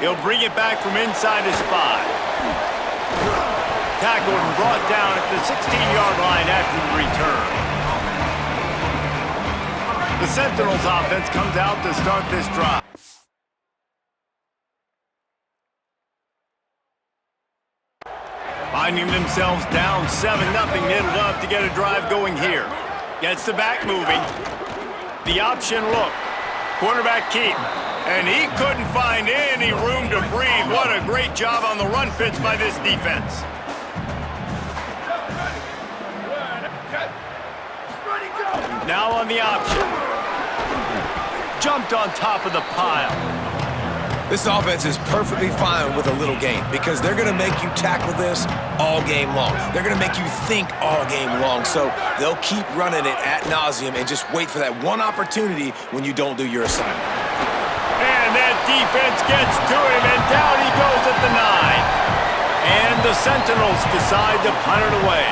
He'll bring it back from inside his 5. Tackled and brought down at the 16-yard line after the return. The Sentinels offense comes out to start this drive. Finding themselves down 7-0, they'd love to get a drive going here. Gets the back moving. The option look. Quarterback keep. And he couldn't find any room to breathe. What a great job on the run fits by this defense. Now on the option. Jumped on top of the pile. This offense is perfectly fine with a little game because they're going to make you tackle this all game long. They're going to make you think all game long. So they'll keep running it ad nauseum and just wait for that one opportunity when you don't do your assignment. And that defense gets to him, and down he goes at the 9. And the Sentinels decide to punt it away.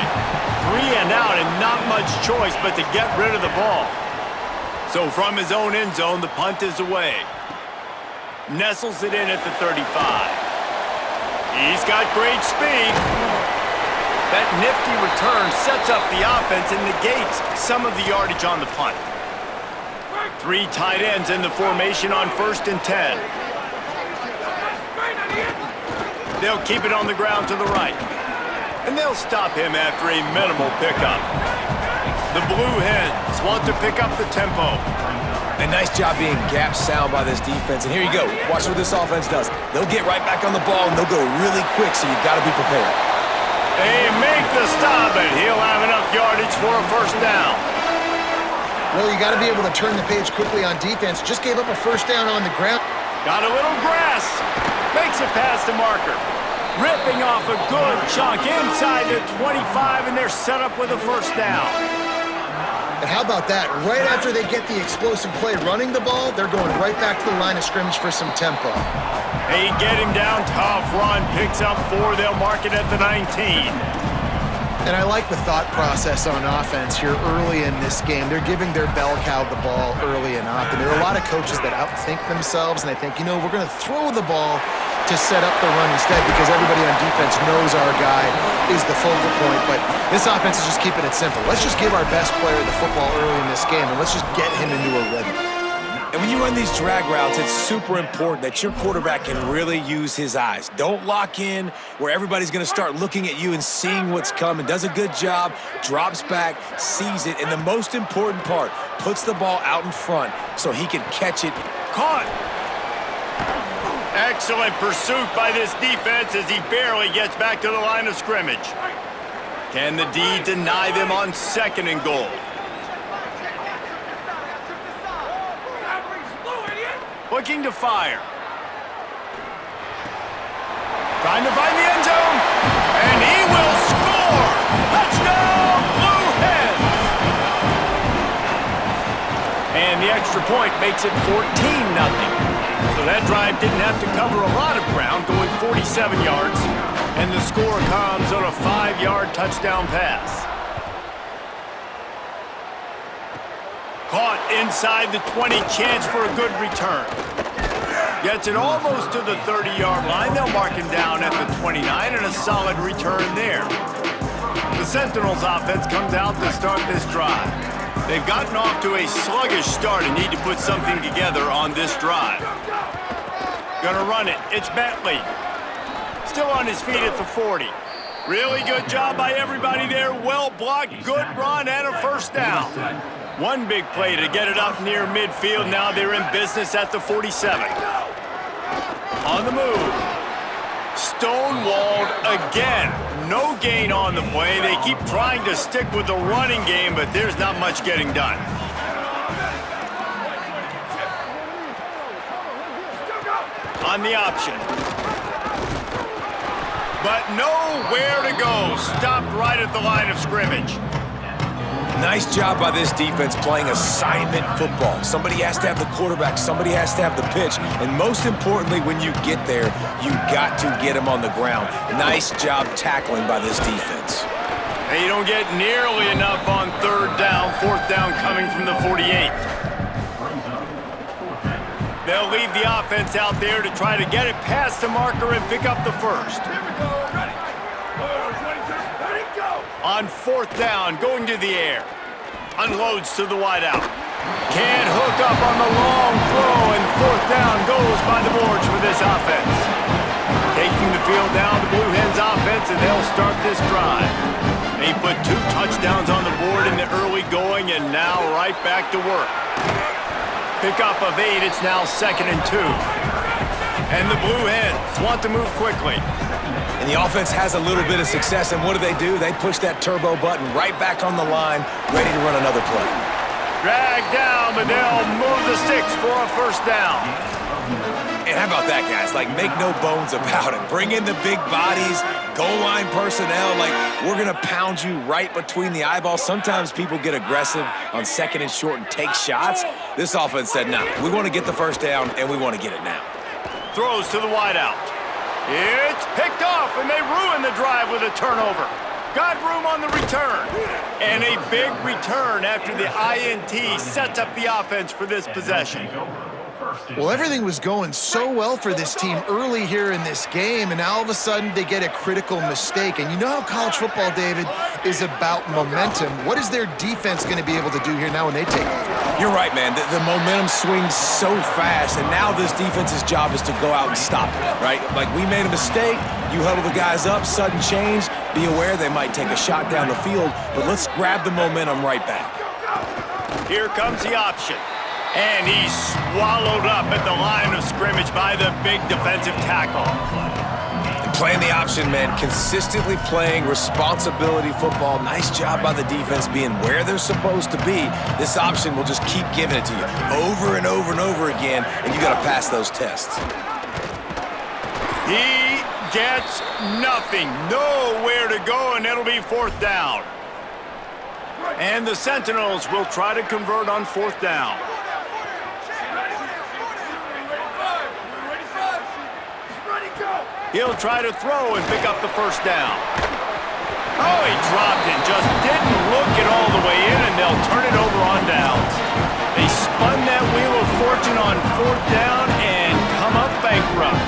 3 and out, and not much choice but to get rid of the ball. So from his own end zone, the punt is away. Nestles it in at the 35. He's got great speed. That nifty return sets up the offense and negates some of the yardage on the punt. 3 tight ends in the formation on 1st and 10. They'll keep it on the ground to the right. And they'll stop him after a minimal pickup. The Blue Hens want to pick up the tempo. A nice job being gap sound by this defense. And here you go. Watch what this offense does. They'll get right back on the ball, and they'll go really quick, so you got to be prepared. They make the stop, and he'll have enough yardage for a 1st down. Well, you got to be able to turn the page quickly on defense. Just gave up a 1st down on the ground. Got a little grass. Makes it past the marker. Ripping off a good chunk inside the 25, and they're set up with a 1st down. And how about that? Right after they get the explosive play running the ball, they're going right back to the line of scrimmage for some tempo. They get him down, tough run, picks up 4, they'll mark it at the 19. And I like the thought process on offense here early in this game. They're giving their bell cow the ball early and often. There are a lot of coaches that outthink themselves, and they think, you know, we're going to throw the ball to set up the run instead because everybody on defense knows our guy is the focal point. But this offense is just keeping it simple. Let's just give our best player the football early in this game, and let's just get him into a rhythm. And when you run these drag routes, it's super important that your quarterback can really use his eyes. Don't lock in where everybody's going to start looking at you and seeing what's coming. Does a good job, drops back, sees it, and the most important part, puts the ball out in front so he can catch it. Caught. Excellent pursuit by this defense as he barely gets back to the line of scrimmage. Can the D deny them on 2nd and goal? Looking to fire. Trying to find the end zone. And he will score! Touchdown, Blue Hens! And the extra point makes it 14-0. So that drive didn't have to cover a lot of ground, going 47 yards. And the score comes on a 5-yard touchdown pass. Caught inside the 20, chance for a good return. Gets it almost to the 30-yard line. They'll mark him down at the 29, and a solid return there. The Sentinels offense comes out to start this drive. They've gotten off to a sluggish start and need to put something together on this drive. Gonna run it. It's Bentley. Still on his feet at the 40. Really good job by everybody there. Well blocked, good run, and a 1st down. One big play to get it up near midfield. Now they're in business at the 47. On the move. Stonewalled again. No gain on the play. They keep trying to stick with the running game, but there's not much getting done. On the option. But nowhere to go. Stopped right at the line of scrimmage. Nice job by this defense playing assignment football. Somebody has to have the quarterback, somebody has to have the pitch, and most importantly, when you get there, you got to get him on the ground. Nice job tackling by this defense. They don't get nearly enough on 3rd down, 4th down coming from the 48. They'll leave the offense out there to try to get it past the marker and pick up the first. Here we go, ready. 22, ready, go. On fourth down, going to the air. Unloads to the wideout. Can't hook up on the long throw, and fourth down goes by the boards for this offense. Taking the field down, the Blue Hens offense, and they'll start this drive. They put 2 touchdowns on the board in the early going, and now right back to work. Pickup of 8, it's now 2nd and 2. And the Blue Hens want to move quickly. And the offense has a little bit of success, and what do? They push that turbo button right back on the line, ready to run another play. Drag down, but they'll move the sticks for a first down. And how about that, guys? Like, make no bones about it. Bring in the big bodies, goal line personnel. Like, we're going to pound you right between the eyeballs. Sometimes people get aggressive on 2nd and short and take shots. This offense said, no, we want to get the first down, and we want to get it now. Throws to the wideout. It's picked off, and they ruin the drive with a turnover. Got room on the return. And a big return after the INT sets up the offense for this possession. Well, everything was going so well for this team early here in this game, and now all of a sudden they get a critical mistake. And you know how college football, David, is about momentum. What is their defense going to be able to do here now when they take the field? You're right, man. The momentum swings so fast, and now this defense's job is to go out and stop it, right? Like, we made a mistake. You huddle the guys up, sudden change. Be aware they might take a shot down the field, but let's grab the momentum right back. Here comes the option. And he's swallowed up at the line of scrimmage by the big defensive tackle. And playing the option, man, consistently playing responsibility football. Nice job by the defense being where they're supposed to be. This option will just keep giving it to you over and over and over again, and you got to pass those tests. He gets nothing. Nowhere to go, and it'll be fourth down. And the Sentinels will try to convert on fourth down. He'll try to throw and pick up the first down. Oh, he dropped it. Just didn't look it all the way in, and they'll turn it over on downs. They spun that wheel of fortune on fourth down and come up bankrupt.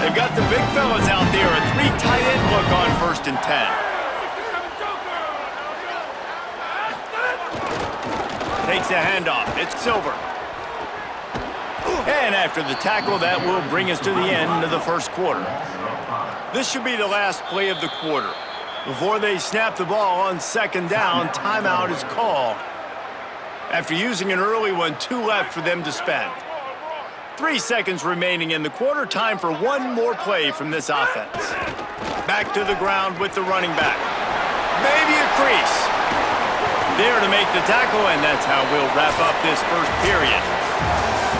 They've got the big fellas out there, a 3 tight end look on 1st and 10. Takes the handoff. It's Silver. And after the tackle, that will bring us to the end of the first quarter. This should be the last play of the quarter. Before they snap the ball on 2nd down, timeout is called. After using an early one, 2 left for them to spend. 3 seconds remaining in the quarter. Time for one more play from this offense. Back to the ground with the running back. Maybe a crease. There to make the tackle, and that's how we'll wrap up this first period.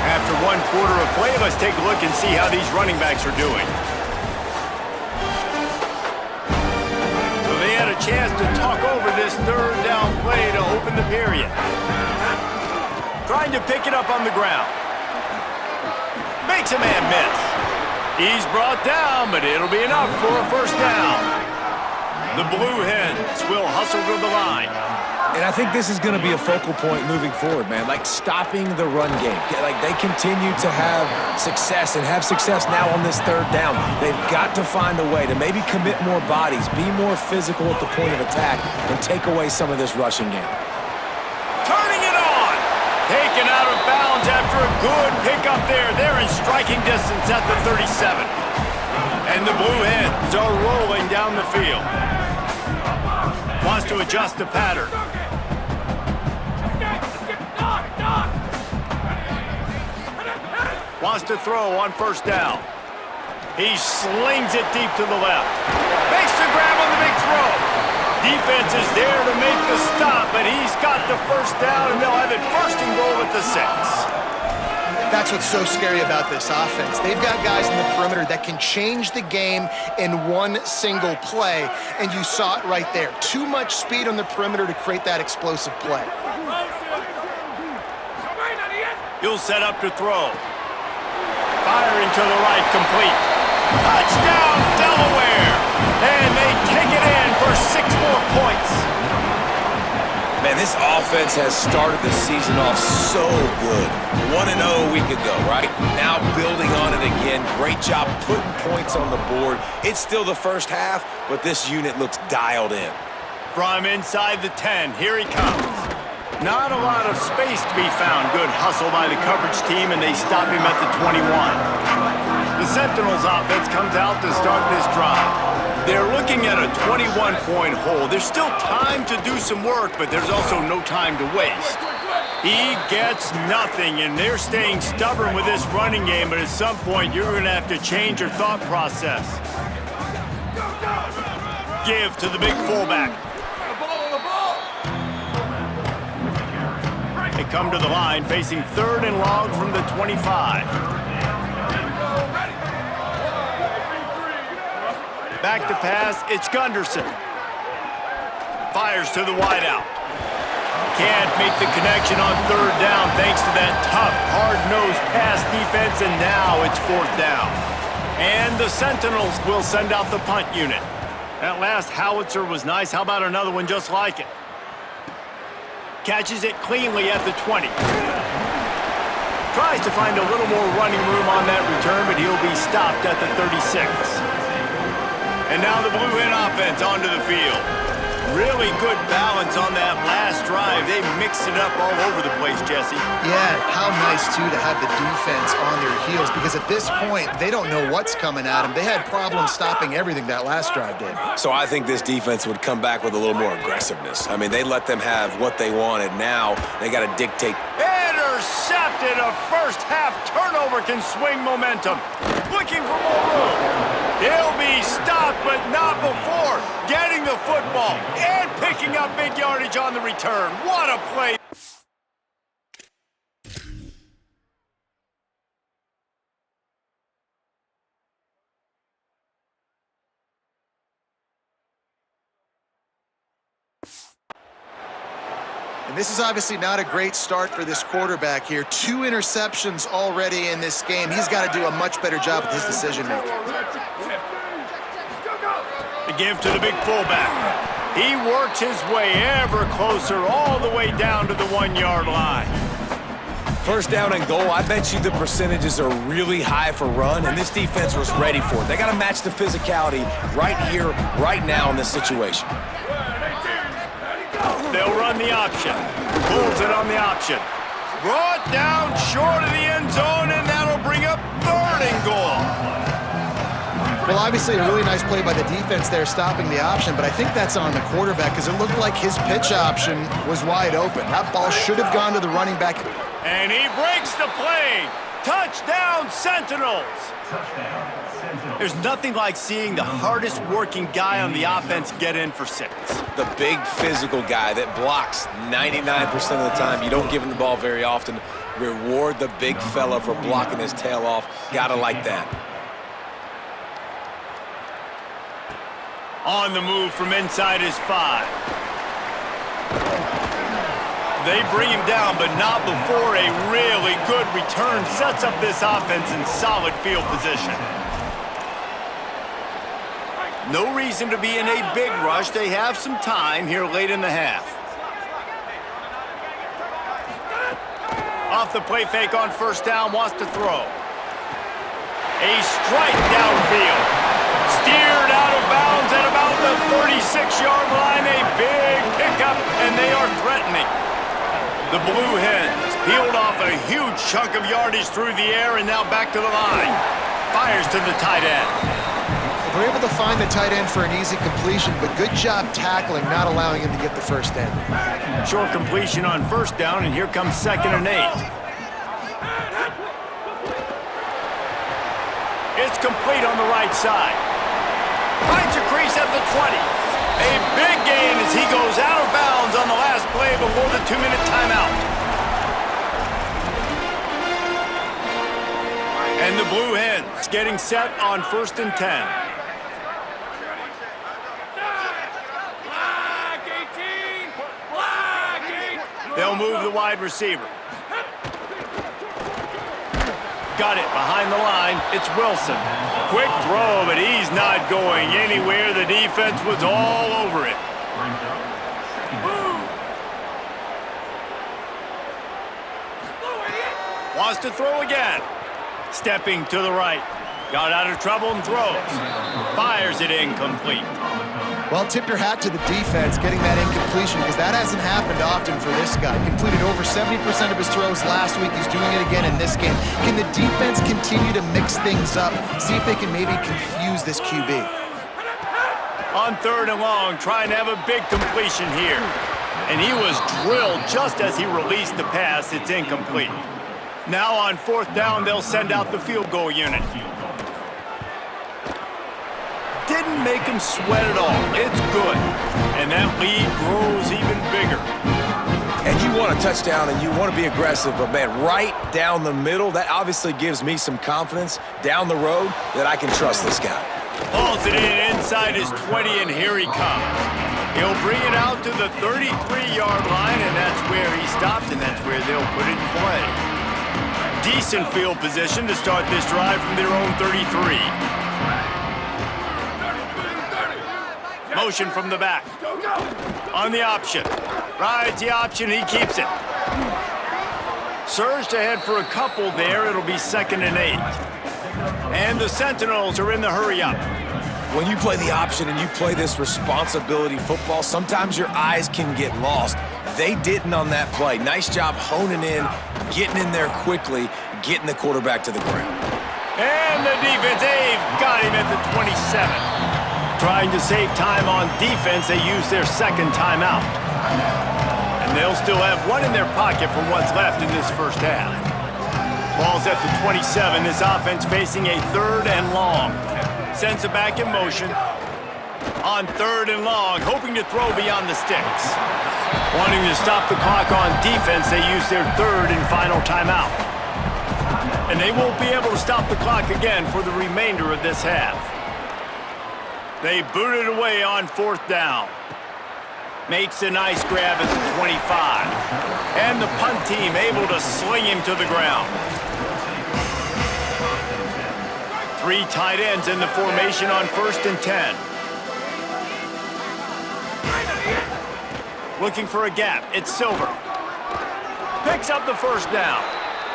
After 1 quarter of play, let's take a look and see how these running backs are doing. So they had a chance to talk over this 3rd down play to open the period. Trying to pick it up on the ground. Makes a man miss. He's brought down, but it'll be enough for a first down. The Blue Hens will hustle to the line. And I think this is going to be a focal point moving forward, man. Like, stopping the run game. Like, they continue to have success and have success now on this 3rd down. They've got to find a way to maybe commit more bodies, be more physical at the point of attack, and take away some of this rushing game. Turning it on. Taken out of bounds after a good pickup there. They're in striking distance at the 37. And the Blue Hens are rolling down the field. Wants to adjust the pattern. Wants to throw on 1st down. He slings it deep to the left. Makes the grab on the big throw. Defense is there to make the stop, but he's got the first down, and they'll have it 1st and goal at the 6. That's what's so scary about this offense. They've got guys in the perimeter that can change the game in one single play, and you saw it right there. Too much speed on the perimeter to create that explosive play. He'll set up to throw. Firing to the right, complete. Touchdown, Delaware! And they take it in for 6 more points. Man, this offense has started the season off so good. 1-0 a week ago, right? Now building on it again. Great job putting points on the board. It's still the first half, but this unit looks dialed in. From inside the 10, here he comes. Not a lot of space to be found. Good hustle by the coverage team, and they stop him at the 21. The Sentinels offense comes out to start this drive. They're looking at a 21-point hole. There's still time to do some work, but there's also no time to waste. He gets nothing, and they're staying stubborn with this running game, but at some point, you're going to have to change your thought process. Give to the big fullback. They come to the line, facing 3rd and long from the 25. Back to pass, it's Gunderson. Fires to the wideout. Can't make the connection on 3rd down thanks to that tough, hard-nosed pass defense, and now it's 4th down. And the Sentinels will send out the punt unit. That last howitzer was nice. How about another one just like it? Catches it cleanly at the 20. Tries to find a little more running room on that return, but he'll be stopped at the 36. And now the Blue Hen offense onto the field. Really good balance on that last drive. They mixed it up all over the place, Jesse. Yeah, how nice, too, to have the defense on their heels, because at this point, they don't know what's coming at them. They had problems stopping everything that last drive did. So I think this defense would come back with a little more aggressiveness. I mean, they let them have what they wanted. Now they got to dictate. Intercepted! A first-half turnover can swing momentum. Looking for more room. He'll be stopped, but not before getting the football and picking up big yardage on the return. What a play! And this is obviously not a great start for this quarterback here. 2 interceptions already in this game. He's got to do a much better job with his decision-making. The give to the big fullback. He works his way ever closer all the way down to the 1-yard line. 1st down and goal, I bet you the percentages are really high for run, and this defense was ready for it. They got to match the physicality right here, right now in this situation. They'll run the option. Pulls it on the option. Brought down short of the end zone, and that'll bring up 3rd and goal. Well, obviously a really nice play by the defense there stopping the option, but I think that's on the quarterback because it looked like his pitch option was wide open. That ball should have gone to the running back. And he breaks the play. Touchdown, Sentinels. There's nothing like seeing the hardest working guy on the offense get in for 6. The big physical guy that blocks 99% of the time. You don't give him the ball very often. Reward the big fella for blocking his tail off. Gotta like that. On the move from inside his 5. They bring him down, but not before a really good return sets up this offense in solid field position. No reason to be in a big rush. They have some time here late in the half. Off the play fake on 1st down, wants to throw. A strike downfield. Steered out of bounds at about the 36-yard line. A big pickup, and they are threatening. The Blue Hens peeled off a huge chunk of yardage through the air and now back to the line. Fires to the tight end. They're able to find the tight end for an easy completion, but good job tackling, not allowing him to get the 1st down. Short completion on 1st down, and here comes 2nd and 8. It's complete on the right side. Finds a crease at the 20. A big gain as he goes out of bounds on the last play before the 2-minute timeout. And the Blue Hens getting set on 1st and 10. They'll move the wide receiver. Got it behind the line. It's Wilson. Quick throw, but he's not going anywhere. The defense was all over it. Wants to throw again. Stepping to the right. Got out of trouble and throws. Fires it incomplete. Well, tip your hat to the defense getting that incompletion because that hasn't happened often for this guy. Completed over 70% of his throws last week. He's doing it again in this game. Can the defense continue to mix things up? See if they can maybe confuse this QB. On 3rd and long, trying to have a big completion here. And he was drilled just as he released the pass. It's incomplete. Now on 4th down, they'll send out the field goal unit. Didn't make him sweat at all. It's good. And that lead grows even bigger. And you want a touchdown and you want to be aggressive, but man, right down the middle, that obviously gives me some confidence down the road that I can trust this guy. Hauls it in inside his 20, and here he comes. He'll bring it out to the 33-yard line, and that's where he stopped, and that's where they'll put it in play. Decent field position to start this drive from their own 33. Motion from the back. On the option. Rides the option, he keeps it. Surged ahead for a couple there. It'll be 2nd and 8. And the Sentinels are in the hurry up. When you play the option and you play this responsibility football, sometimes your eyes can get lost. They didn't on that play. Nice job honing in, getting in there quickly, getting the quarterback to the ground. And the defense, they've got him at the 27. Trying to save time on defense, they use their 2nd timeout. And they'll still have one in their pocket from what's left in this first half. Ball's at the 27. This offense facing a 3rd and long. Sends it back in motion. On 3rd and long, hoping to throw beyond the sticks. Wanting to stop the clock on defense, they use their 3rd and final timeout. And they won't be able to stop the clock again for the remainder of this half. They boot it away on 4th down. Makes a nice grab at the 25. And the punt team able to sling him to the ground. 3 tight ends in the formation on 1st and 10. Looking for a gap. It's Silver. Picks up the 1st down.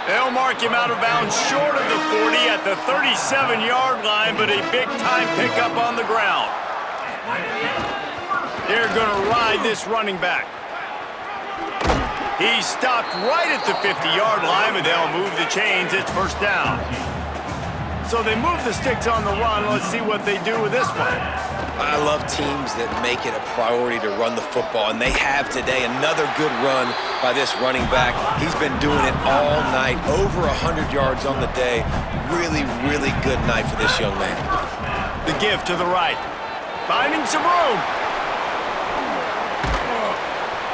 They'll mark him out of bounds short of the 40 at the 37-yard line, but a big-time pickup on the ground. They're going to ride this running back. He stopped right at the 50-yard line, but they'll move the chains. It's 1st down. So they move the sticks on the run. Let's see what they do with this one. I love teams that make it a priority to run the football, and they have today. Another good run by this running back. He's been doing it all night, over 100 yards on the day. Really, really good night for this young man. The give to the right. Finding some room.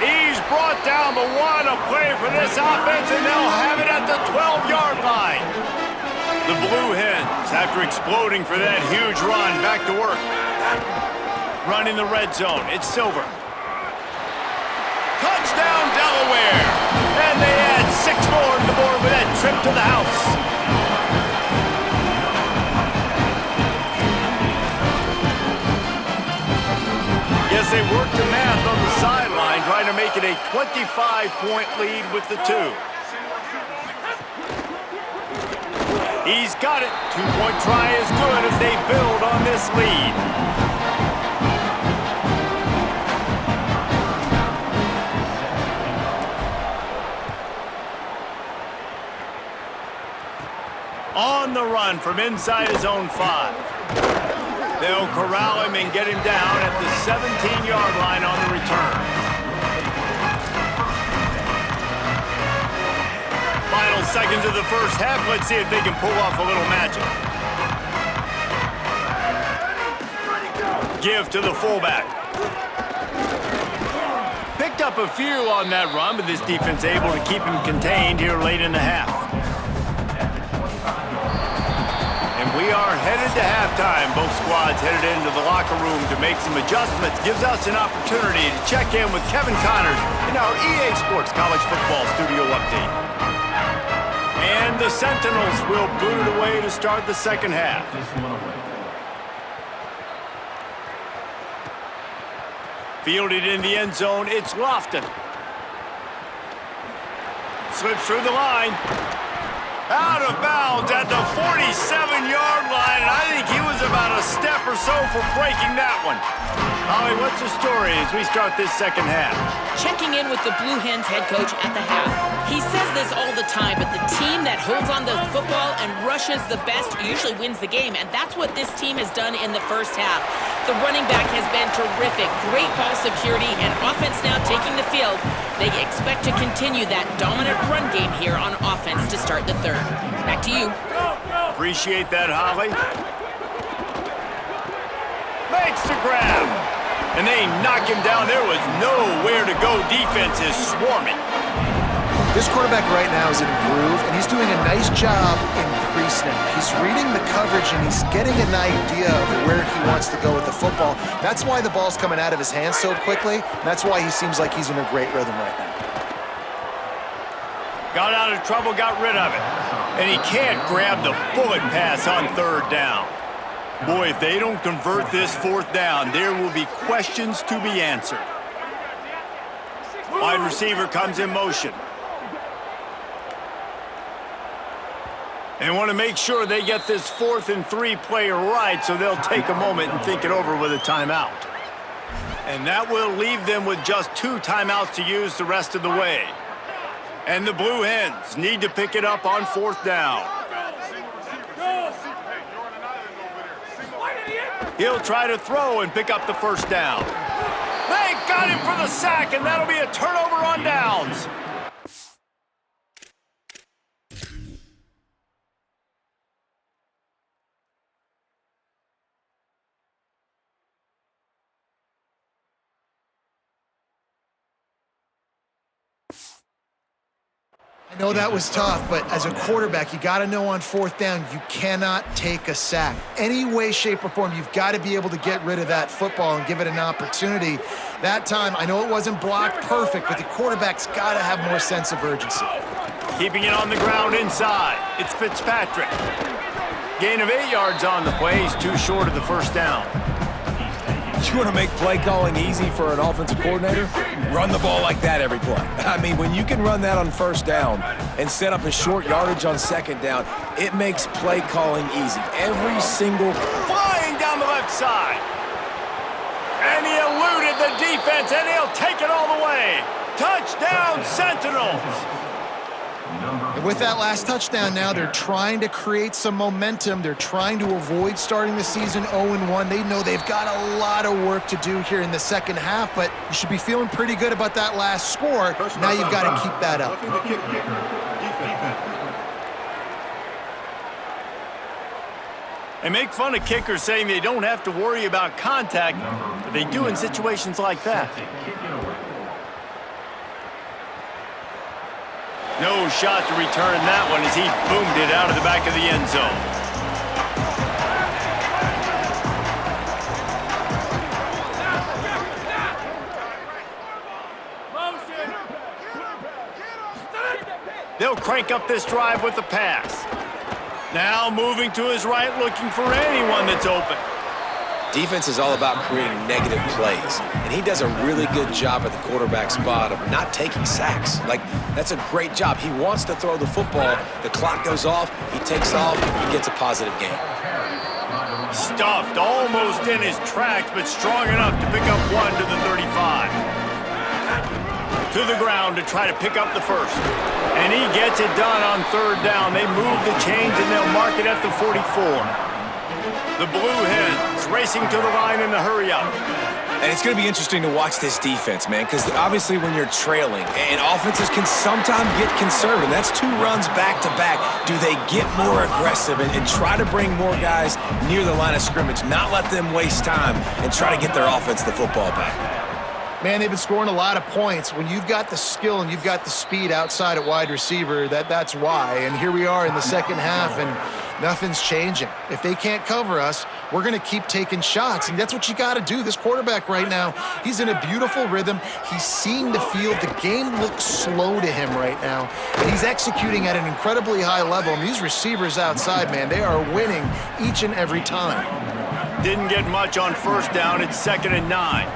He's brought down, but what a play for this offense, and they'll have it at the 12-yard line. The Blue Hens, after exploding for that huge run, back to work. Running the red zone. It's Silver. Touchdown, Delaware! And they add 6 more to the board with that trip to the house. Yes, they worked the math on the sideline, trying to make it a 25-point lead with the 2. He's got it. 2-point try is good as they build on this lead. On the run from inside his own 5. They'll corral him and get him down at the 17-yard line on the return. Final seconds of the first half. Let's see if they can pull off a little magic. Give to the fullback. Picked up a few on that run, but this defense able to keep him contained here late in the half. And we are headed to halftime. Both squads headed into the locker room to make some adjustments. Gives us an opportunity to check in with Kevin Connors in our EA Sports College Football Studio Update. And the Sentinels will boot it away to start the second half. Fielded in the end zone, it's Lofton. Slips through the line. Out of bounds at the 47-yard line, and I think he was about a step or so for breaking that one. Holly, what's the story as we start this second half? Checking in with the Blue Hens head coach at the half. He says this all the time, but the team that holds on to the football and rushes the best usually wins the game, and that's what this team has done in the first half. The running back has been terrific. Great ball security and offense now taking the field. They expect to continue that dominant run game here on offense to start the third. Back to you. Appreciate that, Holly. Makes the grab. And they knock him down. There was nowhere to go. Defense is swarming. This quarterback right now is in a groove, and he's doing a nice job in pre-snap. He's reading the coverage, and he's getting an idea of where he wants to go with the football. That's why the ball's coming out of his hands so quickly. That's why he seems like he's in a great rhythm right now. Got out of trouble, got rid of it. And he can't grab the bullet pass on third down. Boy, if they don't convert this fourth down, there will be questions to be answered. Wide receiver comes in motion. They want to make sure they get this 4th and 3 play right, so they'll take a moment and think it over with a timeout. And that will leave them with just 2 timeouts to use the rest of the way. And the Blue Hens need to pick it up on 4th down. He'll try to throw and pick up the first down. They got him for the sack, and that'll be a turnover on downs. I know that was tough, but as a quarterback, you got to know on 4th down, you cannot take a sack. Any way, shape, or form, you've got to be able to get rid of that football and give it an opportunity. That time, I know it wasn't blocked perfect, but the quarterback's got to have more sense of urgency. Keeping it on the ground inside. It's Fitzpatrick. Gain of 8 yards on the play. He's too short of the first down. You want to make play calling easy for an offensive coordinator? Run the ball like that every play. I mean, when you can run that on first down and set up a short yardage on second down, it makes play calling easy. Every single... Flying down the left side. And he eluded the defense, and he'll take it all the way. Touchdown, Sentinels. And with that last touchdown now, they're trying to create some momentum. They're trying to avoid starting the season 0-1. They know they've got a lot of work to do here in the second half, but you should be feeling pretty good about that last score. Now you've got to keep that up. They make fun of kickers saying they don't have to worry about contact, but they do in situations like that. No shot to return that one as he boomed it out of the back of the end zone. They'll crank up this drive with the pass. Now moving to his right, looking for anyone that's open. Defense is all about creating negative plays, and he does a really good job at the quarterback spot of not taking sacks. Like, that's a great job. He wants to throw the football. The clock goes off. He takes off. He gets a positive gain. Stuffed almost in his tracks, but strong enough to pick up one to the 35. To the ground to try to pick up the first. And he gets it done on third down. They move the chains, and they'll mark it at the 44. The Blue Hens racing to the line in the hurry-up. And it's going to be interesting to watch this defense, man, because obviously when you're trailing, and offenses can sometimes get conservative. That's 2 runs back-to-back. Do they get more aggressive and try to bring more guys near the line of scrimmage, not let them waste time, and try to get their offense the football back? Man, they've been scoring a lot of points. When you've got the skill and you've got the speed outside at wide receiver, that's why. And here we are in the second half, and nothing's changing. If they can't cover us, we're going to keep taking shots, and that's what you got to do. This quarterback right now, he's in a beautiful rhythm. He's seeing the field. The game looks slow to him right now, and he's executing at an incredibly high level. And these receivers outside, man, they are winning each and every time. Didn't get much on first down. It's 2nd and 9.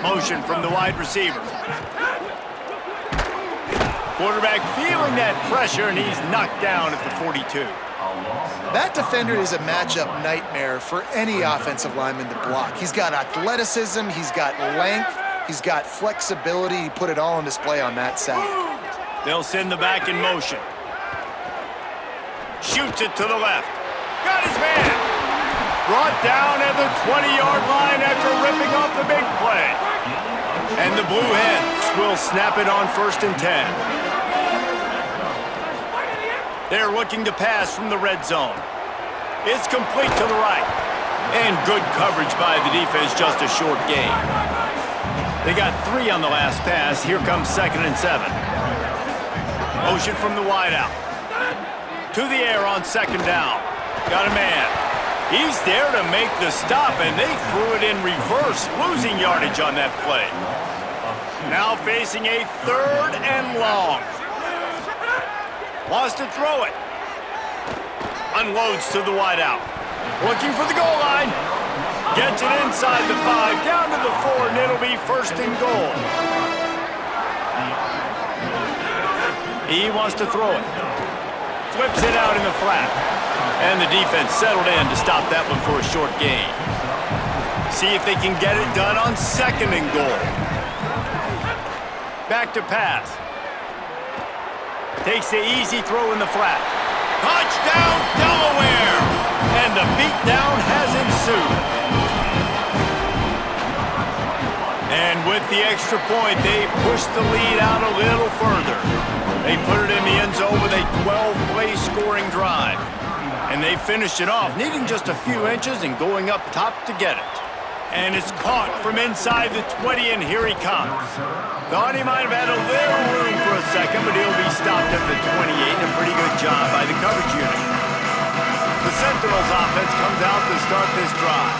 Motion from the wide receiver. Quarterback feeling that pressure, and he's knocked down at the 42. That defender is a matchup nightmare for any offensive lineman to block. He's got athleticism, he's got length, he's got flexibility. He put it all on display on that sack. They'll send the back in motion. Shoots it to the left. Got his man. Brought down at the 20-yard line after ripping off the big play. And the Blue Hens will snap it on 1st and 10. They're looking to pass from the red zone. It's complete to the right. And good coverage by the defense, just a short gain. They got 3 on the last pass. Here comes 2nd and 7. Motion from the wideout. To the air on 2nd down. Got a man. He's there to make the stop, and they threw it in reverse, losing yardage on that play. Now facing a 3rd and long. Wants to throw it. Unloads to the wideout. Looking for the goal line. Gets it inside the 5, down to the 4, and it'll be 1st and goal. He wants to throw it. Flips it out in the flat. And the defense settled in to stop that one for a short gain. See if they can get it done on 2nd and goal. Back to pass. Takes the easy throw in the flat. Touchdown, Delaware! And the beatdown has ensued. And with the extra point, they push the lead out a little further. They put it in the end zone with a 12-play scoring drive. And they finished it off, needing just a few inches and going up top to get it. And it's caught from inside the 20, and here he comes. Thought he might have had a little room for a second, but he'll be stopped at the 28, and a pretty good job by the coverage unit. The Sentinels offense comes out to start this drive.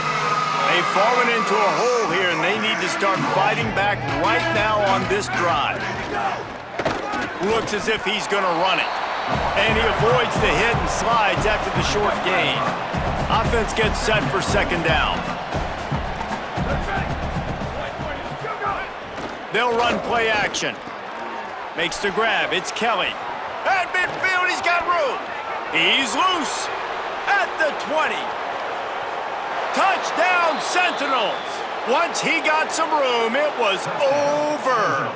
They've fallen into a hole here, and they need to start fighting back right now on this drive. Looks as if he's going to run it. And he avoids the hit and slides after the short gain. Offense gets set for 2nd down. They'll run play action. Makes the grab. It's Kelly. At midfield, he's got room. He's loose. At the 20. Touchdown, Sentinels. Once he got some room, it was over.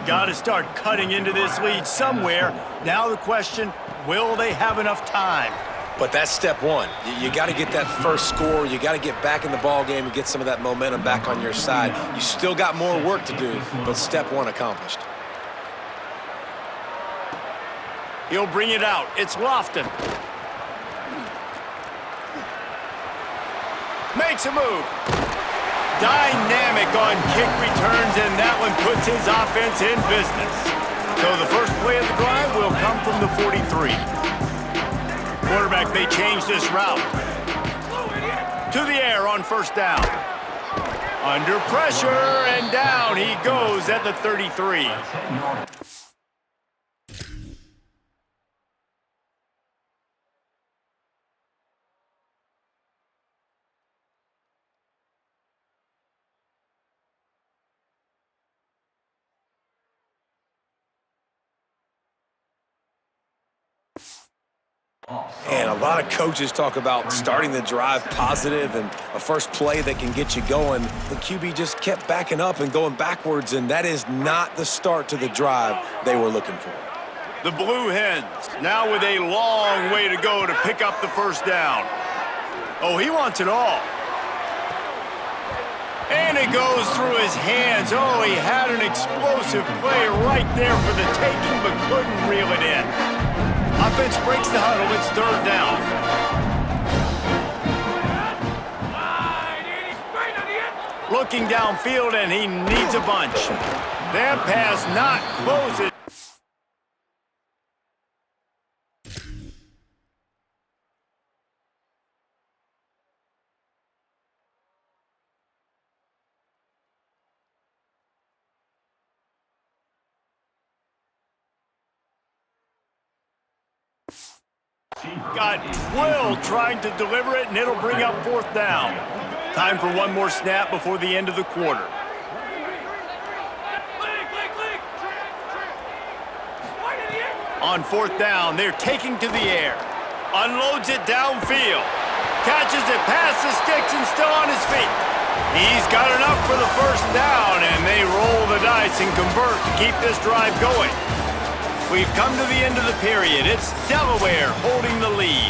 Got to start cutting into this lead somewhere. Now the question, will they have enough time? But that's step one. You got to get that first score. You got to get back in the ball game and get some of that momentum back on your side. You still got more work to do, but step one accomplished. He'll bring it out. It's Lofton. Makes a move. Dynamic on kick returns, and that one puts his offense in business. So the first play of the drive will come from the 43. Quarterback may change this route. To the air on 1st down. Under pressure, and down he goes at the 33. And a lot of coaches talk about starting the drive positive and a first play that can get you going. The QB just kept backing up and going backwards, and that is not the start to the drive they were looking for. The Blue Hens now with a long way to go to pick up the 1st down. Oh, he wants it all. And it goes through his hands. Oh, he had an explosive play right there for the taking, but couldn't reel it in. Offense breaks the huddle. It's 3rd down. Looking downfield, and he needs a bunch. That pass not close it. Got Twill trying to deliver it, and it'll bring up 4th down. Time for one more snap before the end of the quarter. On fourth down, they're taking to the air. Unloads it downfield. Catches it past the sticks and still on his feet. He's got enough for the first down, and they roll the dice and convert to keep this drive going. We've come to the end of the period. It's Delaware holding the lead.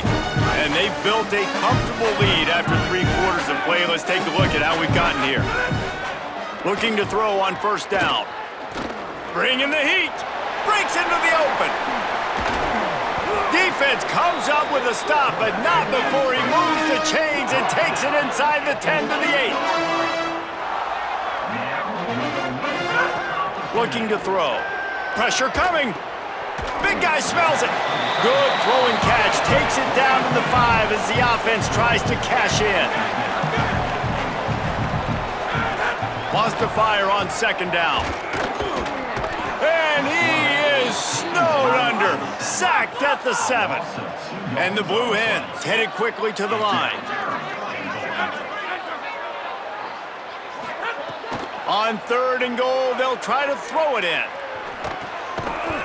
And they've built a comfortable lead after 3 quarters of play. Let's take a look at how we've gotten here. Looking to throw on first down. Bringing the heat. Breaks into the open. Defense comes up with a stop, but not before he moves the chains and takes it inside the 10 to the 8. Looking to throw. Pressure coming. Big guy smells it. Good throwing catch. Takes it down to the 5 as the offense tries to cash in. Wants to fire on second down. And he is snowed under. Sacked at the 7. And the Blue Hens headed quickly to the line. On third and goal, they'll try to throw it in.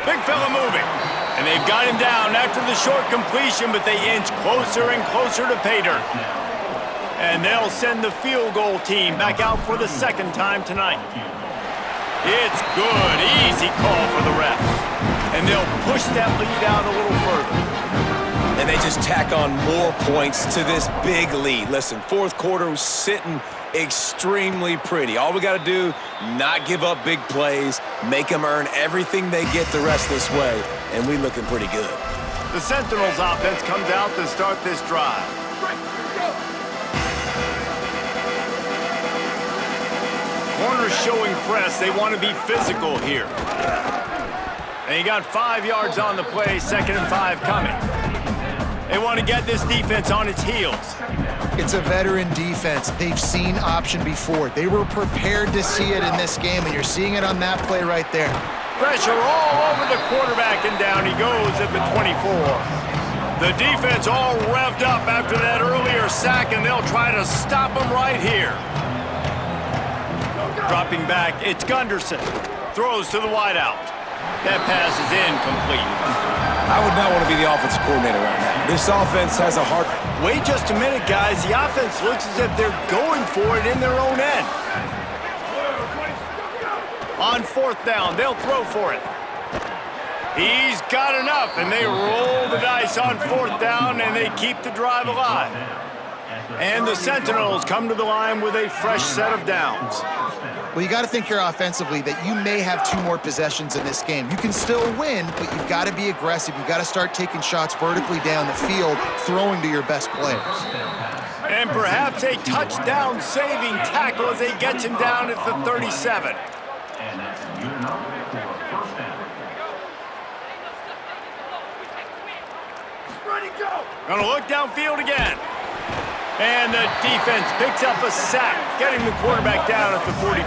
Big fella moving. And they've got him down after the short completion, but they inch closer and closer to pay dirt. And they'll send the field goal team back out for the second time tonight. It's good. Easy call for the refs. And they'll push that lead out a little further. And they just tack on more points to this big lead. Listen, fourth quarter was sitting extremely pretty. All we got to do, not give up big plays, make them earn everything they get the rest this way, and we looking pretty good. The Sentinels offense comes out to start this drive. Corners showing press. They want to be physical here. And he got 5 yards on the play, 2nd and 5 coming. They want to get this defense on its heels. It's a veteran defense. They've seen option before. They were prepared to see it in this game, and you're seeing it on that play right there. Pressure all over the quarterback, and down he goes at the 24. The defense all revved up after that earlier sack, and they'll try to stop him right here. Dropping back, it's Gunderson. Throws to the wideout. That pass is incomplete. I would not want to be the offensive coordinator right now. This offense has a heart. Wait just a minute, guys. The offense looks as if they're going for it in their own end. On fourth down, they'll throw for it. He's got enough, and they roll the dice on fourth down, and they keep the drive alive. And the Sentinels come to the line with a fresh set of downs. Well, you got to think here offensively that you may have 2 more possessions in this game. You can still win, but you've got to be aggressive. You've got to start taking shots vertically down the field, throwing to your best players. And perhaps a touchdown-saving tackle as they get him down at the 37. Ready, go! Gonna look downfield again. And the defense picks up a sack, getting the quarterback down at the 44.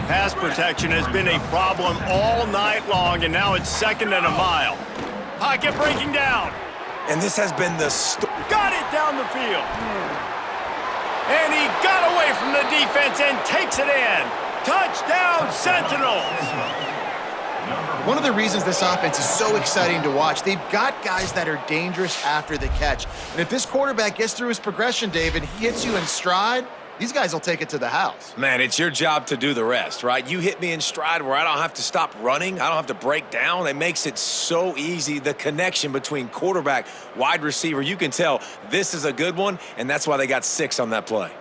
Pass protection has been a problem all night long, and now it's 2nd and a mile. Pocket breaking down. And this has been the Got it down the field. And he got away from the defense and takes it in. Touchdown, Sentinels! One of the reasons this offense is so exciting to watch, they've got guys that are dangerous after the catch. And if this quarterback gets through his progression, David, he hits you in stride, these guys will take it to the house. Man, it's your job to do the rest, right? You hit me in stride where I don't have to stop running. I don't have to break down. It makes it so easy. The connection between quarterback, wide receiver, you can tell this is a good one, and that's why they got 6 on that play.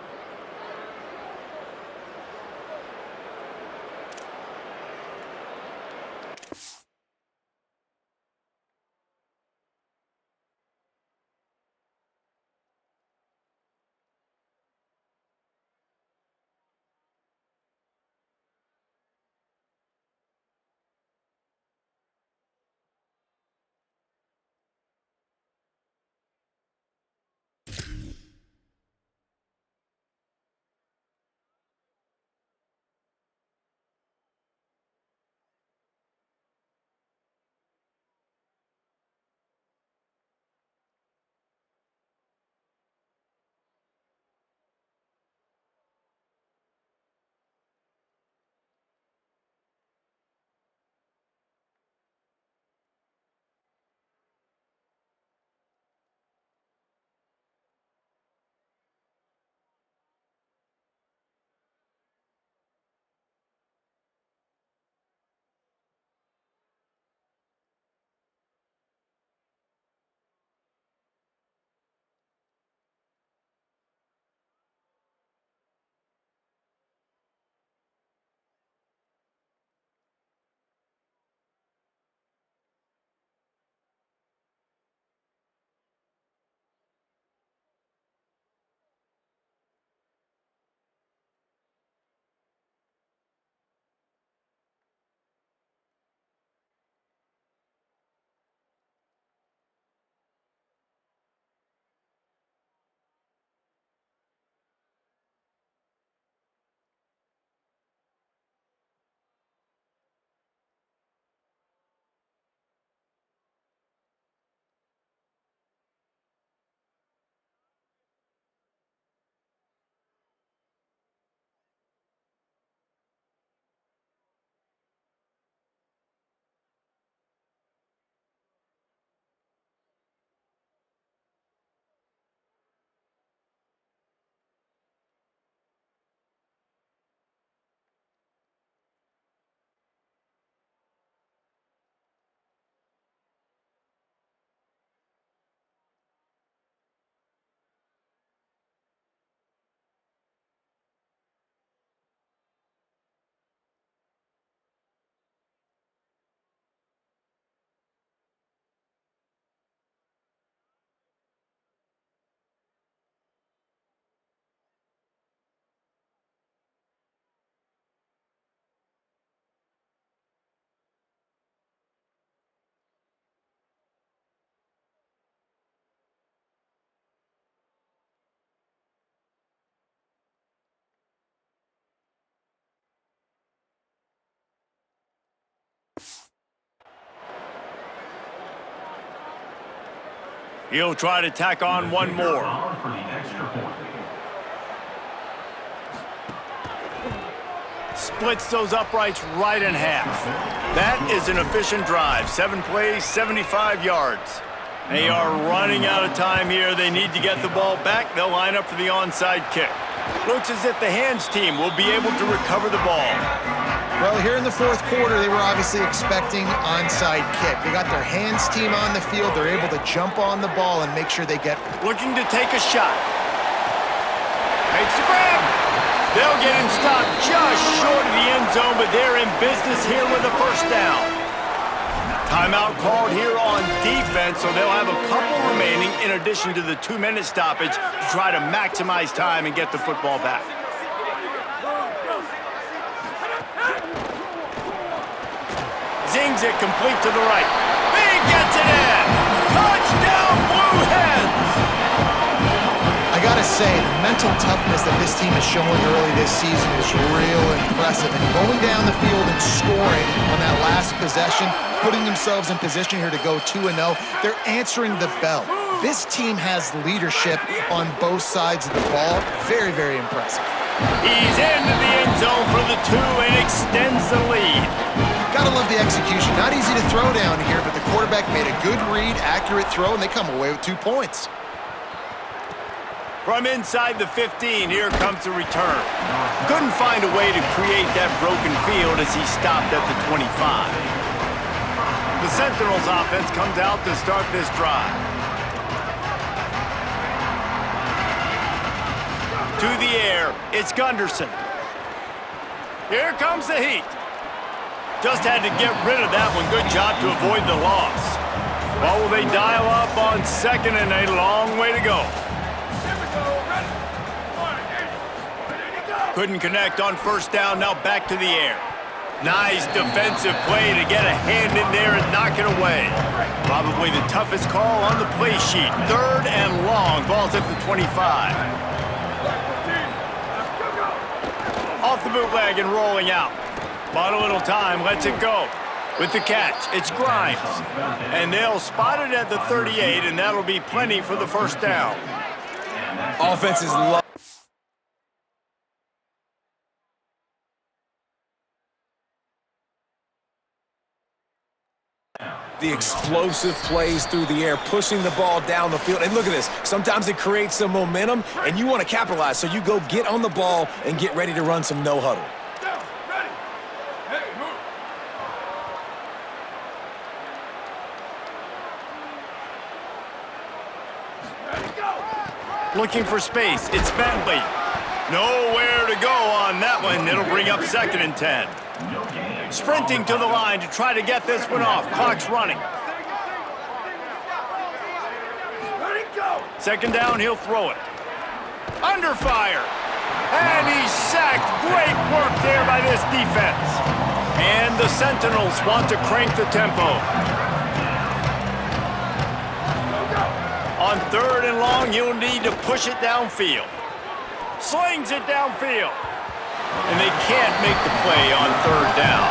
He'll try to tack on one more. Splits those uprights right in half. That is an efficient drive. 7 plays, 75 yards. They are running out of time here. They need to get the ball back. They'll line up for the onside kick. Looks as if the hands team will be able to recover the ball. Well, here in the fourth quarter, they were obviously expecting onside kick. They got their hands team on the field. They're able to jump on the ball and make sure they get... Looking to take a shot. Makes the grab. They'll get him stopped just short of the end zone, but they're in business here with a first down. Timeout called here on defense, so they'll have a couple remaining in addition to the 2-minute stoppage to try to maximize time and get the football back. Zings it complete to the right. He gets it in! Touchdown, Blue Hens! I gotta say, the mental toughness that this team is showing early this season is real impressive. And going down the field and scoring on that last possession, putting themselves in position here to go 2-0, they're answering the bell. This team has leadership on both sides of the ball. Very, very impressive. He's into the end zone for the 2 and extends the lead. Gotta love the execution. Not easy to throw down here, but the quarterback made a good read, accurate throw, and they come away with 2 points. From inside the 15, here comes the return. Couldn't find a way to create that broken field as he stopped at the 25. The Sentinels offense comes out to start this drive. To the air, it's Gunderson. Here comes the heat. Just had to get rid of that one. Good job to avoid the loss. Well, will they dial up on second and a long way to go? Couldn't connect on first down, now back to the air. Nice defensive play to get a hand in there and knock it away. Probably the toughest call on the play sheet. 3rd and long, ball's at the 25. Off the bootleg and rolling out. Bought a little time, lets it go. With the catch, it's Grimes. And they'll spot it at the 38, and that'll be plenty for the first down. Offense is low. The explosive plays through the air, pushing the ball down the field. And look at this. Sometimes it creates some momentum, and you want to capitalize. So you go get on the ball and get ready to run some no huddle. Looking for space. It's Bentley. Nowhere to go on that one. It'll bring up 2nd and 10. Sprinting to the line to try to get this one off. Clock's running. Second down, he'll throw it. Under fire. And he's sacked. Great work there by this defense. And the Sentinels want to crank the tempo. On 3rd and long, he'll need to push it downfield. Slings it downfield. And they can't make the play on 3rd down.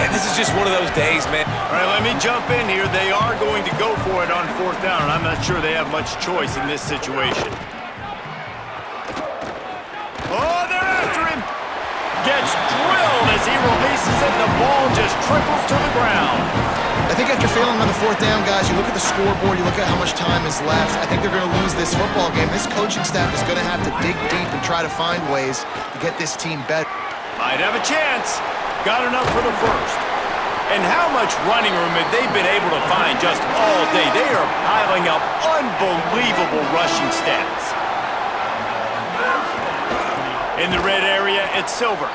And this is just one of those days, man. All right, let me jump in here. They are going to go for it on 4th down, and I'm not sure they have much choice in this situation. Oh, they're after him. Gets drilled as he releases it, and the ball just trickles to the ground. I think after failing on the 4th down, guys, you look at the scoreboard, you look at how much time is left. I think they're going to lose this football game. This coaching staff is going to have to dig deep and try to find ways to get this team better. Might have a chance. Got enough for the first. And how much running room have they been able to find just all day? They are piling up unbelievable rushing stats. In the red area, it's Silver.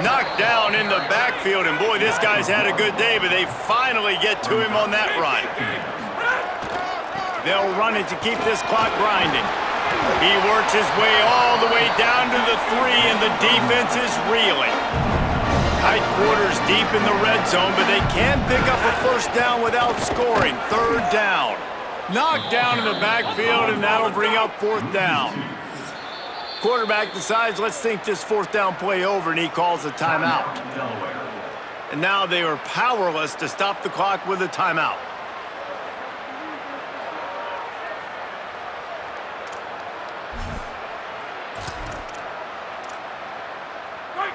Knocked down in the backfield, and boy, this guy's had a good day, but they finally get to him on that run. They'll run it to keep this clock grinding. He works his way all the way down to the 3, and the defense is reeling. Tight quarters deep in the red zone, but they can't pick up a first down without scoring. 3rd down. Knocked down in the backfield, and that'll bring up 4th down. Quarterback decides, let's think this 4th down play over, and he calls a timeout. And now they are powerless to stop the clock with a timeout.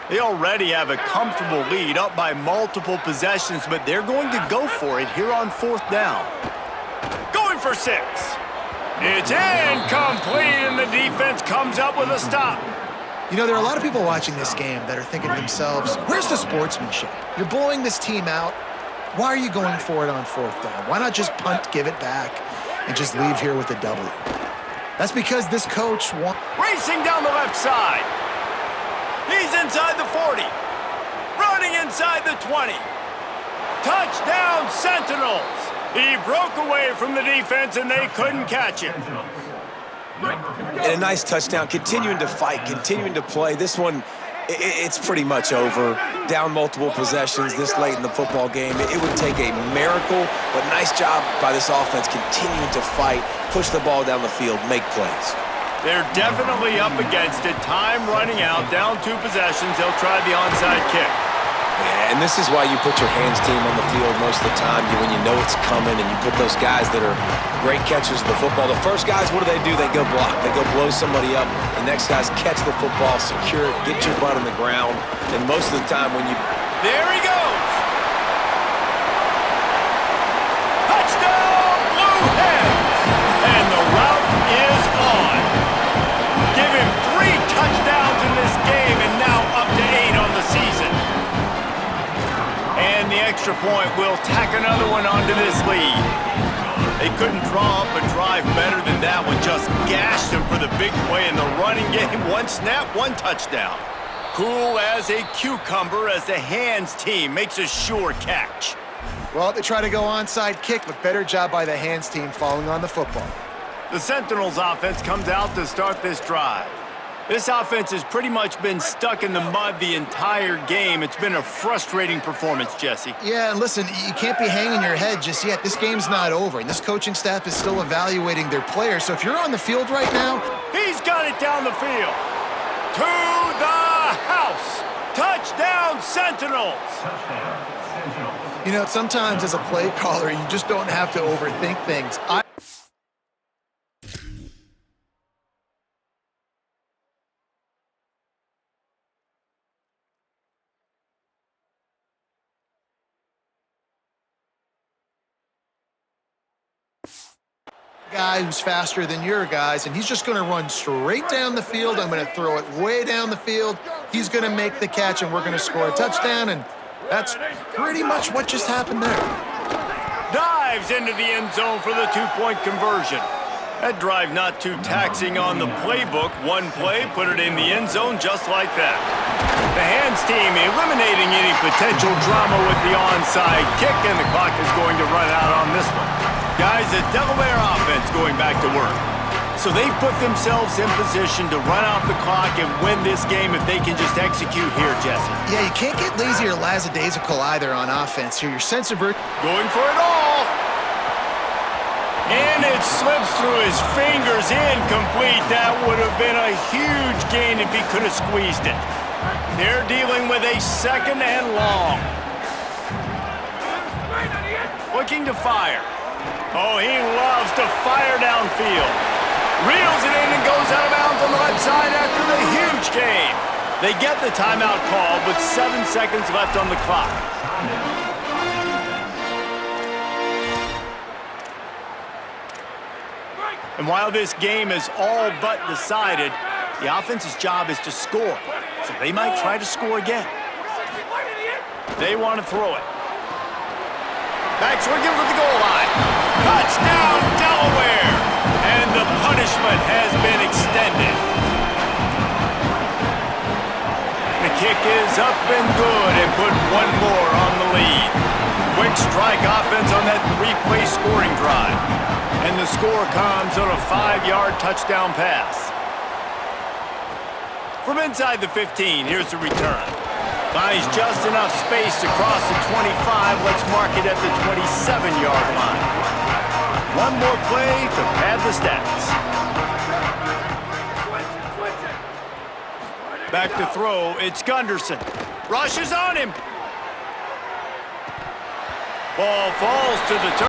They already have a comfortable lead, up by multiple possessions, but they're going to go for it here on 4th down. Going for 6. It's incomplete, and the defense comes up with a stop. You know, there are a lot of people watching this game that are thinking to themselves, where's the sportsmanship? You're blowing this team out. Why are you going for it on 4th down? Why not just punt, give it back, and just leave here with a W? That's because this coach wants... Racing down the left side. He's inside the 40. Running inside the 20. Touchdown, Sentinels. He broke away from the defense, and they couldn't catch him. And a nice touchdown, continuing to fight, continuing to play. This one, it's pretty much over. Down multiple possessions this late in the football game. It would take a miracle, but nice job by this offense continuing to fight, push the ball down the field, make plays. They're definitely up against it. Time running out, down 2 possessions. They'll try the onside kick. Yeah, and this is why you put your hands team on the field most of the time, when you know it's coming, and you put those guys that are great catchers of the football. The first guys, what do? They go block. They go blow somebody up. The next guys catch the football, secure it, get your butt on the ground. And most of the time when you... There he goes! Touchdown, Blue Hens! And the route is on. Give him 3 touchdowns in this game, and now up to 8 on the season. And the extra point will tack another one onto this lead. They couldn't draw up a drive better than that one. Just gashed him for the big play in the running game. 1 snap, 1 touchdown. Cool as a cucumber as the hands team makes a sure catch. Well, they try to go onside kick, but better job by the hands team falling on the football. The Sentinels offense comes out to start this drive. This offense has pretty much been stuck in the mud the entire game. It's been a frustrating performance, Jesse. Yeah, and listen, you can't be hanging your head just yet. This game's not over, and this coaching staff is still evaluating their players. So if you're on the field right now... He's got it down the field. To the house. Touchdown, Sentinels. You know, sometimes as a play caller, you just don't have to overthink things. Guy who's faster than your guys, and he's just going to run straight down the field. I'm going to throw it way down the field. He's going to make the catch, and we're going to score a touchdown, and that's pretty much what just happened there. Dives into the end zone for the 2-point conversion. That drive not too taxing on the playbook. 1 play, put it in the end zone just like that. The hands team eliminating any potential drama with the onside kick, and the clock is going to run out on this one. Guys, the Delaware offense going back to work. So they've put themselves in position to run out the clock and win this game if they can just execute here, Jesse. Yeah, you can't get lazy or lackadaisical either on offense here. Your sense of... Going for it all. And it slips through his fingers, incomplete. That would have been a huge gain if he could have squeezed it. They're dealing with a 2nd and long. Looking to fire. Oh, he loves to fire downfield. Reels it in and goes out of bounds on the left side after the huge gain. They get the timeout call with 7 seconds left on the clock. And while this game is all but decided, the offense's job is to score. So they might try to score again. They want to throw it. Back swinging for the goal line. Touchdown, Delaware! And the punishment has been extended. The kick is up and good and put 1 more on the lead. Quick strike offense on that 3-play scoring drive. And the score comes on a 5-yard touchdown pass. From inside the 15, here's the return. Finds just enough space to cross the 25. Let's mark it at the 27-yard line. 1 more play to pad the stats. Back to throw, it's Gunderson. Rushes on him. Ball falls to the turn.